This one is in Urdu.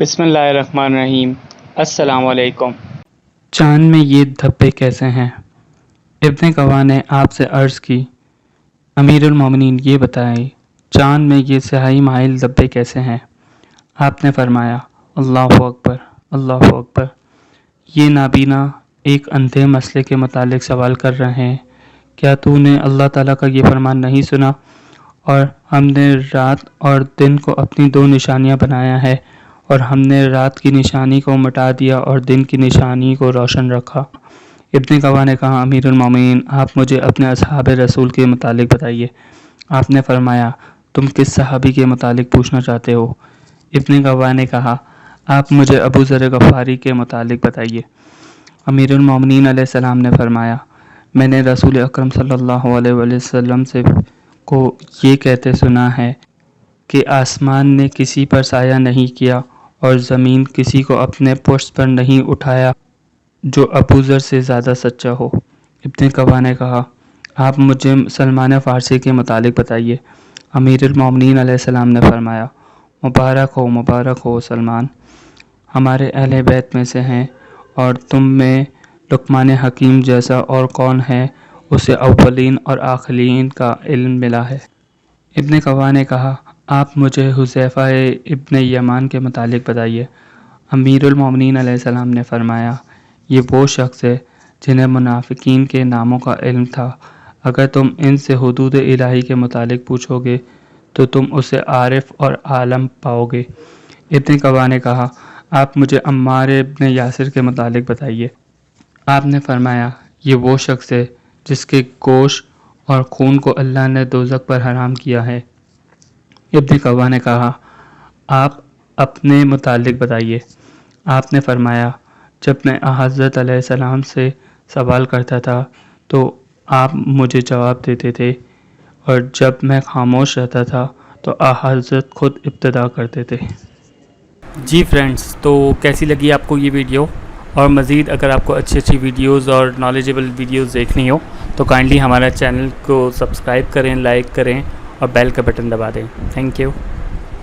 بسم اللہ الرحمن الرحیم۔ السلام علیکم۔ چاند میں یہ دھبے کیسے ہیں؟ ابن گواہ نے آپ سے عرض کی، امیر المومنین یہ بتائیں چاند میں یہ سیاہی مائل دھبے کیسے ہیں؟ آپ نے فرمایا، اللہ اکبر، اللہ اکبر۔ یہ نابینا ایک اندھے مسئلے کے متعلق سوال کر رہے ہیں، کیا تو نے اللہ تعالیٰ کا یہ فرمان نہیں سنا؟ اور ہم نے رات اور دن کو اپنی دو نشانیاں بنایا ہے، اور ہم نے رات کی نشانی کو مٹا دیا اور دن کی نشانی کو روشن رکھا۔ ابن گواہ نے کہا، امیر المومنین آپ مجھے اپنے اصحاب رسول کے متعلق بتائیے۔ آپ نے فرمایا، تم کس صحابی کے متعلق پوچھنا چاہتے ہو؟ ابن گواہ نے کہا، آپ مجھے ابو ذر غفاری کے متعلق بتائیے۔ امیر المومنین علیہ السلام نے فرمایا، میں نے رسول اکرم صلی اللہ علیہ وسلم سے کو یہ کہتے سنا ہے کہ آسمان نے کسی پر سایہ نہیں کیا اور زمین کسی کو اپنے پشت پر نہیں اٹھایا جو ابو ذر سے زیادہ سچا ہو۔ ابن گواہ نے کہا، آپ مجھے سلمان فارسی کے متعلق بتائیے۔ امیر المومنین علیہ السلام نے فرمایا، مبارک ہو سلمان، ہمارے اہل بیت میں سے ہیں، اور تم میں لقمان حکیم جیسا اور کون ہے اسے اولین اور آخرین کا علم ملا ہے۔ ابن گواہ نے کہا، آپ مجھے حذیفہ ابن یمان کے متعلق بتائیے۔ امیر المومنین علیہ السلام نے فرمایا، یہ وہ شخص ہے جنہیں منافقین کے ناموں کا علم تھا، اگر تم ان سے حدود الہی کے متعلق پوچھو گے تو تم اسے عارف اور عالم پاؤ گے۔ ابن گواہ نے کہا، آپ مجھے عمار ابن یاسر کے متعلق بتائیے۔ آپ نے فرمایا، یہ وہ شخص ہے جس کے گوشت اور خون کو اللہ نے دوزخ پر حرام کیا ہے۔ ابن گواہ نے کہا، آپ اپنے متعلق بتائیے۔ آپ نے فرمایا، جب میں حضرت علیہ السلام سے سوال کرتا تھا تو آپ مجھے جواب دیتے تھے، اور جب میں خاموش رہتا تھا تو حضرت خود ابتدا کرتے تھے۔ جی فرینڈز، تو کیسی لگی آپ کو یہ ویڈیو؟ اور مزید اگر آپ کو اچھی ویڈیوز اور نالجیبل ویڈیوز دیکھنی ہو تو کائنڈلی ہمارا چینل کو سبسکرائب کریں، لائک کریں اور بیل کا بٹن دبا دیں۔ Thank you.